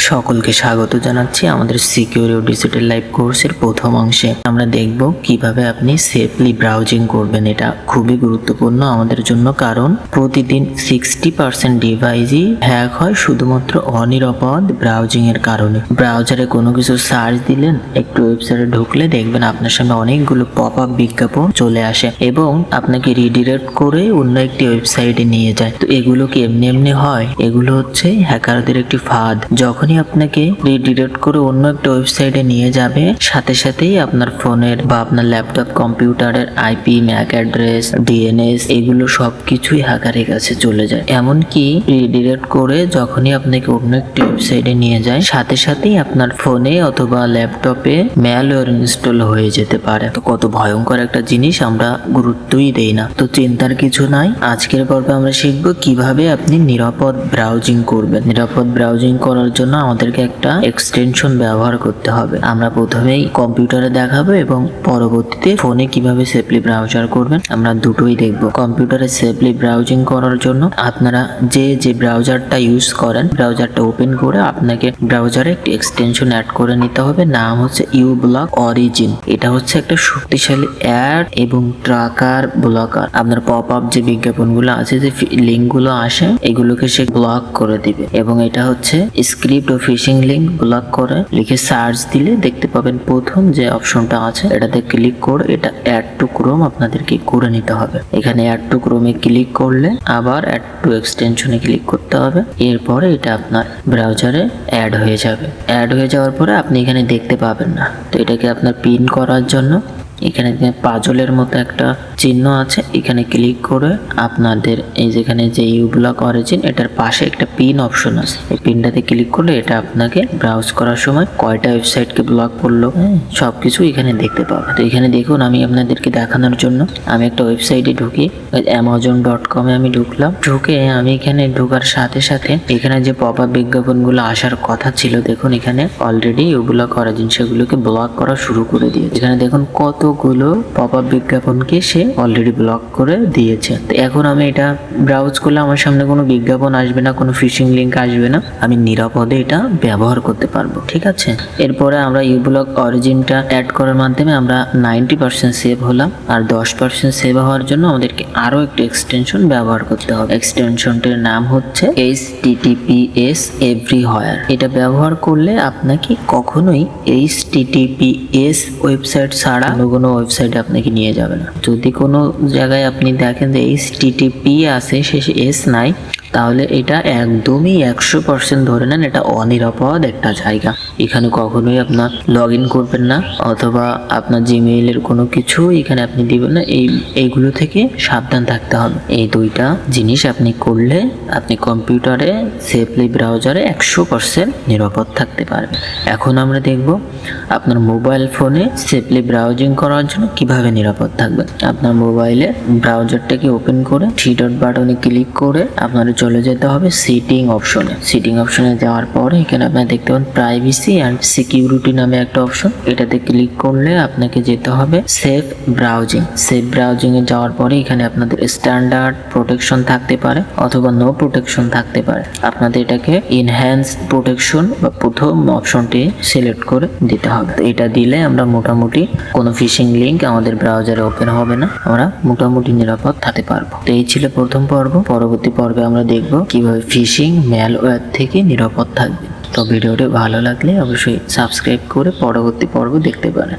সকলকে স্বাগত জানাচ্ছি আমাদের সিকিউর ও ডিজিটাল লাইফ কোর্সের প্রথম অংশে। আমরা দেখব কিভাবে আপনি সেফলি ব্রাউজিং করবেন। এটা খুবই গুরুত্বপূর্ণ আমাদের জন্য, কারণ প্রতিদিন 60% ডিভাইসই হ্যাক হয় শুধুমাত্র অনিরাপদ ব্রাউজিং এর কারণে। ব্রাউজারে কোনো কিছু সার্চ দিলেন, একটু ওয়েবসাইটে ঢুকলে দেখবেন আপনার সামনে অনেকগুলো পপ আপ বিজ্ঞাপন চলে আসে এবং আপনাকে রিডিরেক্ট করে অন্য একটি ওয়েবসাইটে নিয়ে যায়। তো এগুলো কি এমনি এমনি হয়? এগুলো হচ্ছে হ্যাকারদের একটি ফাঁদ। যখনই আপনাকে রিডিরেক্ট করে অন্য একটা ওয়েবসাইটে নিয়ে যাবে, সাথে সাথেই আপনার ফোনের বা আপনার ল্যাপটপ কম্পিউটারের আইপি, ম্যাক অ্যাড্রেস, ডিএনএস এগুলো সবকিছুই হ্যাকারের কাছে চলে যায়। এমনকি রিডিরেক্ট করে যখনই আপনাকে অন্য একটি ওয়েবসাইটে নিয়ে যায়, সাথে সাথেই আপনার ফোনে অথবা ল্যাপটপে ম্যালওয়্যার ইনস্টল হয়ে যেতে পারে। তো কত ভয়ঙ্কর একটা জিনিস, আমরা গুরুত্বই দেই না। তো চিন্তার কিছু নাই। আজকের পর্বে আমরা শিখব কিভাবে আপনি নিরাপদ ব্রাউজিং করবেন। নিরাপদ ব্রাউজিং করার জন্য আমাদেরকে একটা এক্সটেনশন ব্যবহার করতে হবে। আমরা প্রথমেই কম্পিউটারে দেখাবো এবং পরবর্তীতে ফোনে কিভাবে সেফলি ব্রাউজার করবেন আমরা দুটোই দেখব। কম্পিউটারে সেফলি ব্রাউজিং করার জন্য আপনারা যে ব্রাউজারটা ইউজ করেন, ব্রাউজারটা ওপেন করে আপনাকে ব্রাউজারে একটি এক্সটেনশন অ্যাড করে নিতে হবে। নাম হচ্ছে ইউব্লক অরিজিন। এটা হচ্ছে একটা শক্তিশালী অ্যাড এবং ট্র্যাকার ব্লকার। আপনার পপ আপ যে বিজ্ঞাপনগুলো আছে, যে লিঙ্কগুলো আসে, এগুলোকে সে ব্লক করে দিবে। এবং এটা হচ্ছে স্ক্রিপ্ট ও ফিশিং লিঙ্ক ব্লক করে লিখে সার্চ দিলে দেখতে পাবেন প্রথম যে অপশনটা আছে, এটাতে ক্লিক করে এটা অ্যাড টু ক্রোম আপনাদেরকে করে নিতে হবে। এখানে অ্যাড টু ক্রোমে ক্লিক করলে আবার অ্যাড টু এক্সটেনশনে ক্লিক করতে হবে। এরপরে এটা আপনার ব্রাউজারে অ্যাড হয়ে যাবে। অ্যাড হয়ে যাওয়ার পরে আপনি এখানে দেখতে পাবেন না। তো এটাকে আপনার পিন করার জন্য এখানে পাজলের মতো একটা চিহ্ন আছে, এখানে ক্লিক করে আপনাদের এই যেখানে যে ইউব্লক অরিজিন, এটার পাশে একটা পিন অপশন আছে, এই পিনটাতে ক্লিক করলে এটা আপনাকে ব্রাউজ করার সময় কয়টা ওয়েবসাইটকে ব্লক করলো সবকিছু এখানে দেখতে পাবে। তো এখানে দেখুন, আমি আপনাদেরকে দেখানোর জন্য আমি একটা ওয়েবসাইটে ঢুকি, amazon.com এ আমি ঢুকলাম। ঢুকে আমি এখানে ঢোকার সাথে সাথে এখানে যে পপ আপ বিজ্ঞাপনগুলো আসার কথা ছিল, দেখুন এখানে অলরেডি ইউব্লক অরিজিন সেগুলোকে ব্লক করা শুরু করে দিয়েছে। এখানে দেখুন কতগুলো পপ আপ বিজ্ঞাপনকে সে অলরেডি ব্লক করে দিয়েছে। তো এখন আমি এটা ব্রাউজ করলে আমার সামনে কোনো বিজ্ঞাপন আসবে না, কোনো ফিশিং লিঙ্ক আসবে না, আমি নিরাপদে এটা ব্যবহার করতে পারবো। ঠিক আছে, এরপরে আমরা ইউব্লক অরিজিনটা অ্যাড করার মাধ্যমে আমরা 90% সেভ হলাম। আর 10% সেভ হওয়ার জন্য আমাদেরকে আরো একটি এক্সটেনশন ব্যবহার করতে হবে। এক্সটেনশনটির নাম হচ্ছে HTTPS এভরিহোয়ার। এটা ব্যবহার করলে আপনাকে কখনোই HTTPS ওয়েবসাইট ছাড়া কোনো ওয়েবসাইটে আপনাকে নিয়ে যাবে না। যদি কোনো জায়গায় আপনি দেখেন যে HTTP আছে, শেষে S নাই, তাহলে এটা একদমই 100% ধরে নেন এটা অনিরাপদ একটা জায়গা। এখানে কখনোই আপনার লগ ইন করবেন না, অথবা আপনার জিমেইলের কোনো কিছু এখানে আপনি দিবেন না। এইগুলো থেকে সাবধান থাকতে হবে। এই দুইটা জিনিস আপনি করলে আপনি কম্পিউটারে সেফলি ব্রাউজারে 100% নিরাপদ থাকতে পারবেন। এখন আমরা দেখব আপনার মোবাইল ফোনে সেফলি ব্রাউজিং করার জন্য কিভাবে নিরাপদ থাকবেন। আপনার মোবাইলে ব্রাউজারটাকে ওপেন করে 3 ডট বাটনে ক্লিক করে আপনার চলে যেতে হবে সেটিং অপশনে। সেটিং অপশনে যাওয়ার পরে এখানে আপনারা দেখতে পাবেন প্রাইভেসি অ্যান্ড সিকিউরিটি নামে একটা অপশন, এটাতে ক্লিক করলে আপনাকে যেতে হবে সেফ ব্রাউজিং। সেফ ব্রাউজিং এ যাওয়ার পরে এখানে আপনাদের স্ট্যান্ডার্ড প্রোটেকশন থাকতে পারে অথবা নো প্রোটেকশন থাকতে পারে। আপনাদের এটাকে ইনহ্যান্স প্রোটেকশন বা প্রথম অপশনটি সিলেক্ট করে দিতে হবে। তো এটা দিলে আমরা মোটামুটি কোনো ফিশিং লিঙ্ক আমাদের ব্রাউজারে ওপেন হবে না, আমরা মোটামুটি নিরাপদ থাকতে পারবো। তো এই ছিল প্রথম পর্ব। পরবর্তী পর্বে আমরা দেখব কিভাবে ফিশিং ম্যালওয়্যার থেকে নিরাপদ থাকবে। তো ভিডিওটি ভালো লাগলে অবশ্যই সাবস্ক্রাইব করে পরবর্তী পর্ব দেখতে পারেন।